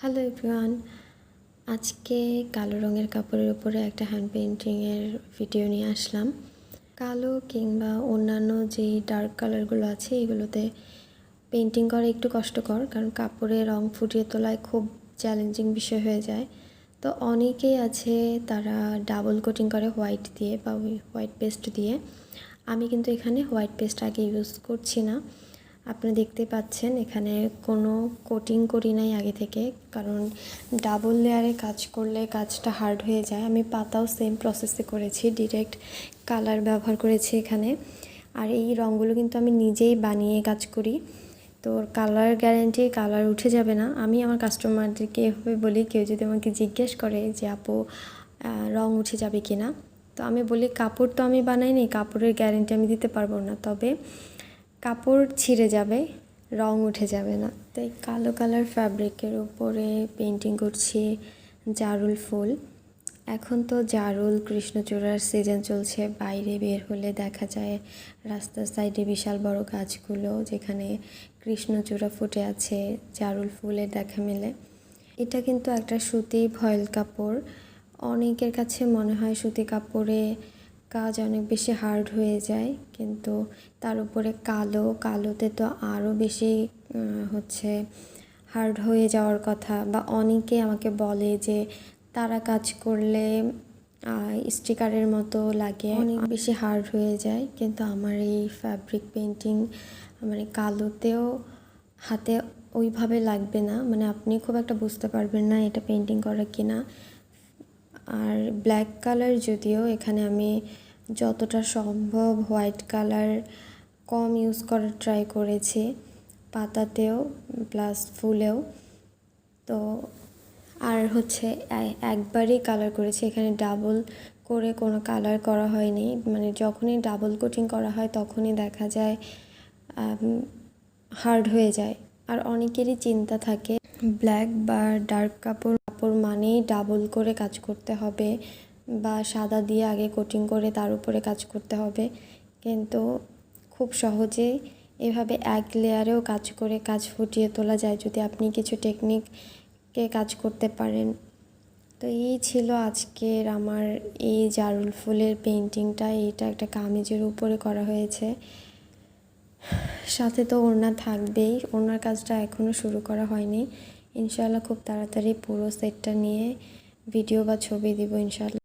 Hello everyone, আজকে কালো রঙের কাপড়ের উপরে একটা হ্যান্ড পেইন্টিংয়ের ভিডিও নিয়ে আসলাম। কালো কিংবা অন্যান্য যেই ডার্ক কালারগুলো আছে এগুলোতে পেইন্টিং করা একটু কষ্টকর, কারণ কাপড়ে রং ফুটিয়ে তোলায় খুব চ্যালেঞ্জিং বিষয় হয়ে যায়। তো অনেকেই আছে তারা ডাবল কোটিং করে হোয়াইট দিয়ে বা হোয়াইট পেস্ট দিয়ে। আমি কিন্তু এখানে হোয়াইট পেস্ট আগে ইউজ করছি না। আপনারা দেখতে পাচ্ছেন এখানে কোনো কোটিং করি নাই আগে থেকে, কারণ ডাবল লেয়ারে কাজ করলে কাজটা হার্ড হয়ে যায়। আমি পাতাও সেম প্রসেসে করেছি, ডিরেক্ট কালার ব্যবহার করেছি এখানে। আর এই রঙগুলো কিন্তু আমি নিজেই বানিয়ে কাজ করি, তো কালার গ্যারেন্টি, কালার উঠে যাবে না। আমি আমার কাস্টমারদেরকে এভাবে বলি, কেউ যদি আমাকে জিজ্ঞেস করে যে আপু রং উঠে যাবে কি না, তো আমি বলি কাপড় তো আমি বানাইনি, কাপড়ের গ্যারেন্টি আমি দিতে পারবো না, তবে কাপড় ছিঁড়ে যাবে, রং উঠে যাবে না। তাই কালো কালার ফ্যাব্রিকের উপরে পেইন্টিং করছি জারুল ফুল। এখন তো জারুল কৃষ্ণচূড়ার সিজন চলছে, বাইরে বের হলে দেখা যায় রাস্তার সাইডে বিশাল বড় গাছগুলো যেখানে কৃষ্ণচূড়া ফুটে আছে, জারুল ফুলের দেখা মেলে। এটা কিন্তু একটা সুতি ভয়েল কাপড়। অনেকের কাছে মনে হয় সুতি কাপড়ে কাজ অনেক বেশি হার্ড হয়ে যায়, কিন্তু তার উপরে কালোতে তো আরও বেশি হার্ড হয়ে যাওয়ার কথা। বা অনেকে আমাকে বলে যে তারা কাজ করলে স্টিকারের মতো লাগে, অনেক বেশি হার্ড হয়ে যায়। কিন্তু আমার এই ফ্যাব্রিক পেইন্টিং মানে কালোতেও হাতে ওইভাবে লাগবে না, মানে আপনি খুব একটা বুঝতে পারবেন না এটা পেইন্টিং করা কিনা। আর ব্ল্যাক কালার যদিও এখানে আমি যতটা সম্ভব হোয়াইট কালার কম ইউজ করার ট্রাই করেছি, পাতাতেও প্লাস ফুলেও। তো আর একবারই কালার করেছি, এখানে ডাবল করে কোনো কালার করা হয়নি। মানে যখনই ডাবল কোটিং করা হয় তখনই দেখা যায় হার্ড হয়ে যায়। আর অনেকেরই চিন্তা থাকে ব্ল্যাক বা ডার্ক কাপড় মানেই ডাবল করে কাজ করতে হবে বা সাদা দিয়ে আগে কোটিং করে তার উপরে কাজ করতে হবে, কিন্তু খুব সহজেই এভাবে এক লেয়ারেও কাজ করে কাজ ফুটিয়ে তোলা যায় যদি আপনি কিছু টেকনিকে কাজ করতে পারেন। তো এই ছিল আজকের আমার এই জারুল ফুলের পেইন্টিংটা। এটা একটা কামিজের উপরে করা হয়েছে, সাথে তো ওড়না থাকবেই। ওড়নার কাজটা এখনও শুরু করা হয়নি, ইনশাআল্লাহ খুব তাড়াতাড়ি পুরো সেটটা নিয়ে ভিডিও বা ছবি দিব ইনশাআল্লাহ।